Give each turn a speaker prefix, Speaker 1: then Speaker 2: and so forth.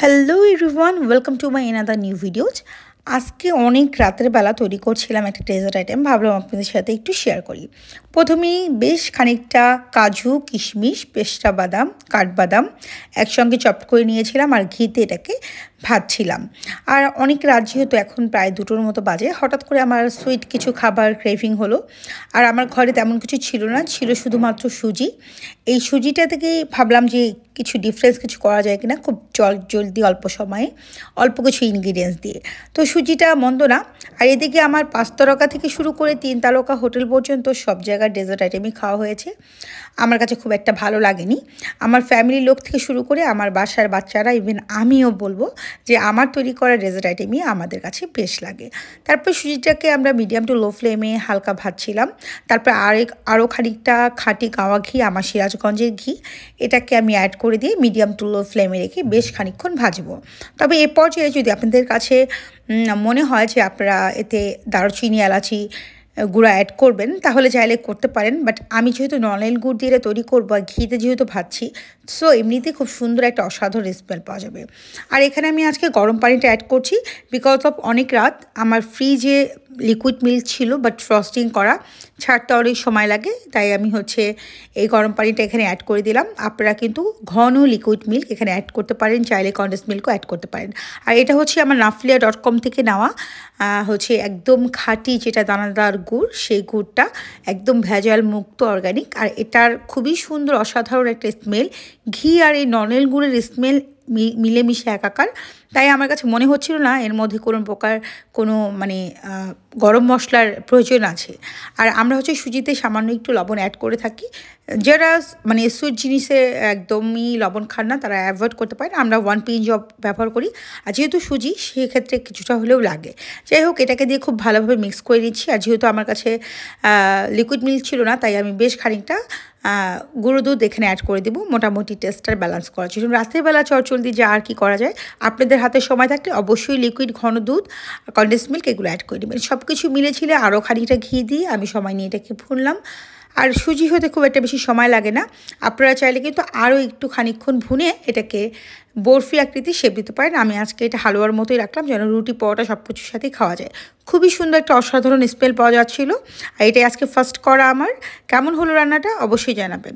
Speaker 1: Hello everyone, welcome to my another new videos. আজকে অনেক রাতের বেলা তৈরি করছিলাম একটা ডেজার্ট আইটেম, ভাবলাম আপনাদের সাথে একটু শেয়ার করি। প্রথমেই বেশ খানিকটা কাজু, কিশমিশ, পেস্তা বাদাম, কাঠবাদাম একসঙ্গে চপ করে নিয়েছিলাম আর ঘিতে এটাকে ভাজছিলাম। আর অনেক রাত যেহেতু এখন প্রায় 2টোর মতো বাজে, হঠাৎ করে আমার সুইট কিছু খাবার ক্রেভিং হলো। আর আমার ঘরে তেমন কিছু ছিল না, ছিল শুধুমাত্র সুজি। এই সুজিটা থেকেই ভাবলাম যে কিছু ডিফারেন্স কিছু করা যায় কিনা, খুব জলদি অল্প সময়ে অল্প কিছু ইনগ্রিডিয়েন্টস দিয়ে। তো সুজিটা মন্দ না। আর এদিকে আমার 5 তারকা থেকে শুরু করে 3 তারকা হোটেল পর্যন্ত সব জায়গার ডেজার্ট আইটেমই খাওয়া হয়েছে। আমার কাছে খুব একটা ভালো লাগেনি। আমার ফ্যামিলির লোক থেকে শুরু করে আমার বাসার বাচ্চারা, ইভেন আমিও বলবো যে আমার তৈরি করা ডেজার্ট আইটেমই আমাদের কাছে বেশ লাগে। তারপর সুজিটাকে আমরা মিডিয়াম টু লো ফ্লেমে হালকা ভাজছিলাম। তারপর আরও খানিকটা খাঁটি গাওয়া ঘি, আমার সিরাজগঞ্জের ঘি, এটাকে আমি অ্যাড করে দিয়ে মিডিয়াম টু লো ফ্লেমে রেখে বেশ খানিকক্ষণ ভাজবো। তবে এ পর্যায়ে যদি আপনাদের কাছে মনে হয় যে আপনারা এতে দারুচিনি, এলাচি গুঁড়া অ্যাড করবেন, তাহলে চাইলে করতে পারেন। বাট আমি যেহেতু নলেন গুড় দিয়ে তৈরি করবো আর ঘিতে যেহেতু ভাজছি, সো এমনিতেই খুব সুন্দর একটা অসাধারণ স্মেল পাওয়া যাবে। আর এখানে আমি আজকে গরম পানিটা অ্যাড করছি, বিকজ অফ অনেক রাত আমার ফ্রিজে লিকুইড মিল্ক ছিল, বাট ফ্রস্টিং করা ছাড়তে অনেক সময় লাগে, তাই আমি এই গরম পানিটা এখানে অ্যাড করে দিলাম। আপনারা কিন্তু ঘন লিকুইড মিল্ক এখানে অ্যাড করতে পারেন, চাইলে কনডেন্স মিল্কও অ্যাড করতে পারেন। আর এটা আমার naflia.com থেকে নেওয়া, একদম খাঁটি যেটা দানাদার গুড়, সেই গুড়টা একদম ভেজাল মুক্ত অর্গানিক। আর এটার খুবই সুন্দর অসাধারণ একটা স্মেল, ঘি আর এই নলেন গুড়ের স্মেল মিলেমিশে একাকার। তাই আমার কাছে মনে হচ্ছিল না এর মধ্যে কোনো প্রকার গরম মশলার প্রয়োজন আছে। আর আমরা সুজিতে সামান্য একটু লবণ অ্যাড করে থাকি। যারা সুইট জিনিসে একদমই লবণ খান না, তারা অ্যাভয়েড করতে পারেন। আমরা 1 পিঞ্চ ব্যবহার করি, আর যেহেতু সুজি সেক্ষেত্রে কিছুটা হলেও লাগে। যাই হোক, এটাকে দিয়ে খুব ভালোভাবে মিক্স করে নিচ্ছি। আর যেহেতু আমার কাছে লিকুইড মিল্ক ছিল না, তাই আমি বেশ খানিকটা গুঁড়ো দুধ এখানে অ্যাড করে দেবো, মোটামুটি টেস্টটা ব্যালেন্স করার জন্য। রাত্রেবেলা চটজলদি যা আর কি করা যায়, আপনাদের হাতে সময় থাকলে অবশ্যই লিকুইড ঘন দুধ, কনডেন্স মিল্ক এগুলো অ্যাড করে দেবেন। সব কিছু মিলেছিলে আরও খানিকটা ঘি দিয়ে আমি সময় নিয়ে এটাকে ভুনলাম। আর সুজি হতে খুব একটা বেশি সময় লাগে না। আপনারা চাইলে কিন্তু আরও একটু খানিকক্ষণ ভুনে এটাকে বরফি আকৃতি শেপ দিতে পারেন। আমি আজকে এটা হালুয়ার মতোই রাখলাম, যেন রুটি, পরোটা সব কিছুর সাথেই খাওয়া যায়। খুবই সুন্দর একটা অসাধারণ স্মেল পাওয়া যাচ্ছিলো। আর এটাই আজকে ফার্স্ট করা আমার। কেমন হলো রান্নাটা অবশ্যই জানাবেন।